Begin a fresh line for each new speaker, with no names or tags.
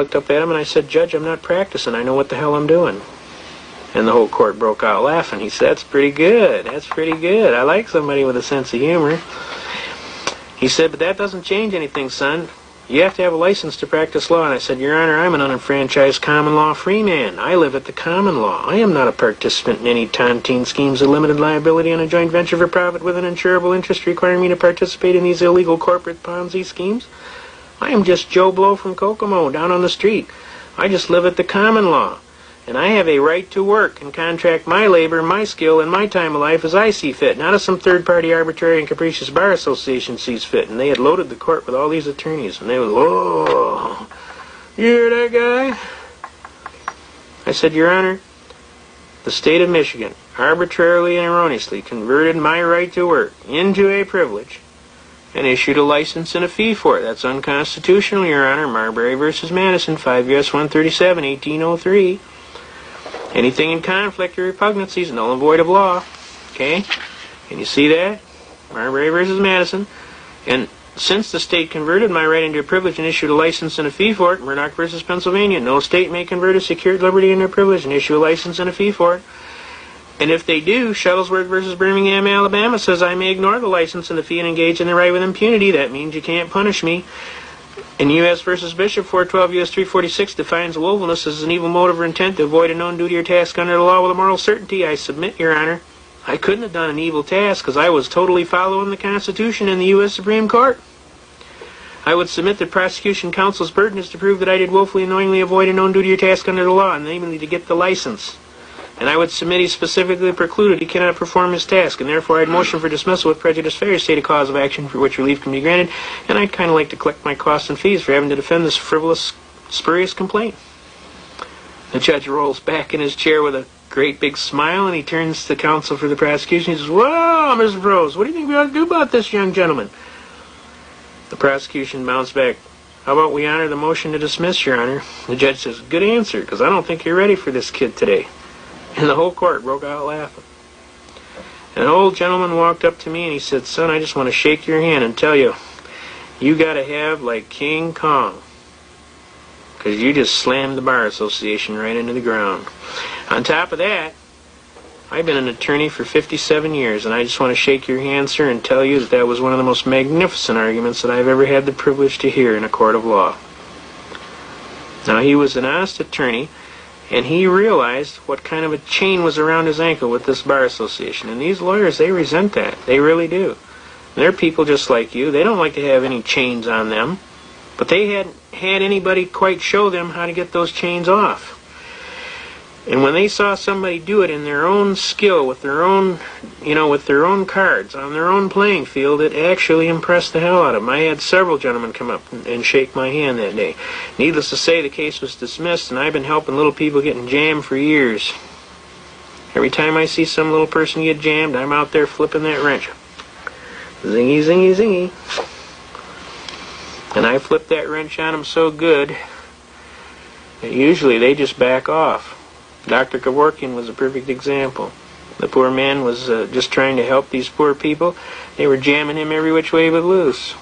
looked up at him and I said, "Judge, I'm not practicing. I know what the hell I'm doing." And the whole court broke out laughing. He said, "That's pretty good. That's pretty good. I like somebody with a sense of humor." He said, "But that doesn't change anything, son. You have to have a license to practice law." And I said, "Your Honor, I'm an unenfranchised common law free man. I live at the common law. I am not a participant in any tontine schemes of limited liability on a joint venture for profit with an insurable interest requiring me to participate in these illegal corporate Ponzi schemes. I am just Joe Blow from Kokomo, down on the street. I just live at the common law. And I have a right to work and contract my labor, my skill, and my time of life as I see fit, not as some third-party arbitrary and capricious bar association sees fit." And they had loaded the court with all these attorneys, and they was, "Whoa, you hear that guy?" I said, "Your Honor, the state of Michigan arbitrarily and erroneously converted my right to work into a privilege and issued a license and a fee for it. That's unconstitutional, Your Honor. Marbury v. Madison, 5 U.S. 137, 1803. Anything in conflict or repugnancy is null and void of law." Okay? Can you see that? Marbury v. Madison. And since the state converted my right into a privilege and issued a license and a fee for it, Murdoch v. Pennsylvania, no state may convert a secured liberty into a privilege and issue a license and a fee for it. And if they do, Shuttlesworth v. Birmingham, Alabama says I may ignore the license and the fee and engage in the right with impunity. That means you can't punish me. And U.S. v. Bishop, 412 U.S. 346, defines willfulness as an evil motive or intent to avoid a known duty or task under the law with a moral certainty. I submit, Your Honor, I couldn't have done an evil task because I was totally following the Constitution and the U.S. Supreme Court. I would submit that prosecution counsel's burden is to prove that I did willfully and knowingly avoid a known duty or task under the law, namely to get the license. And I would submit he specifically precluded he cannot perform his task, and therefore I'd motion for dismissal with prejudice failure to state a cause of action for which relief can be granted, and I'd kind of like to collect my costs and fees for having to defend this frivolous, spurious complaint. The judge rolls back in his chair with a great big smile, and he turns to counsel for the prosecution. He says, "Well, Mr. Prose, what do you think we ought to do about this young gentleman?" The prosecution bounced back. "How about we honor the motion to dismiss, Your Honor?" The judge says, "Good answer, because I don't think you're ready for this kid today." And the whole court broke out laughing. And an old gentleman walked up to me and he said, "Son, I just want to shake your hand and tell you, you got to have like King Kong, because you just slammed the Bar Association right into the ground. On top of that, I've been an attorney for 57 years, and I just want to shake your hand, sir, and tell you that that was one of the most magnificent arguments that I've ever had the privilege to hear in a court of law." Now, he was an honest attorney, and he realized what kind of a chain was around his ankle with this Bar Association. And these lawyers, they resent that. They really do. They're people just like you. They don't like to have any chains on them. But they hadn't had anybody quite show them how to get those chains off. And when they saw somebody do it in their own skill, with their own, with their own cards, on their own playing field, it actually impressed the hell out of them. I had several gentlemen come up and shake my hand that day. Needless to say, the case was dismissed, and I've been helping little people getting jammed for years. Every time I see some little person get jammed, I'm out there flipping that wrench. Zingy, zingy, zingy. And I flip that wrench on them so good that usually they just back off. Dr. Kevorkian was a perfect example. The poor man was just trying to help these poor people. They were jamming him every which way but loose.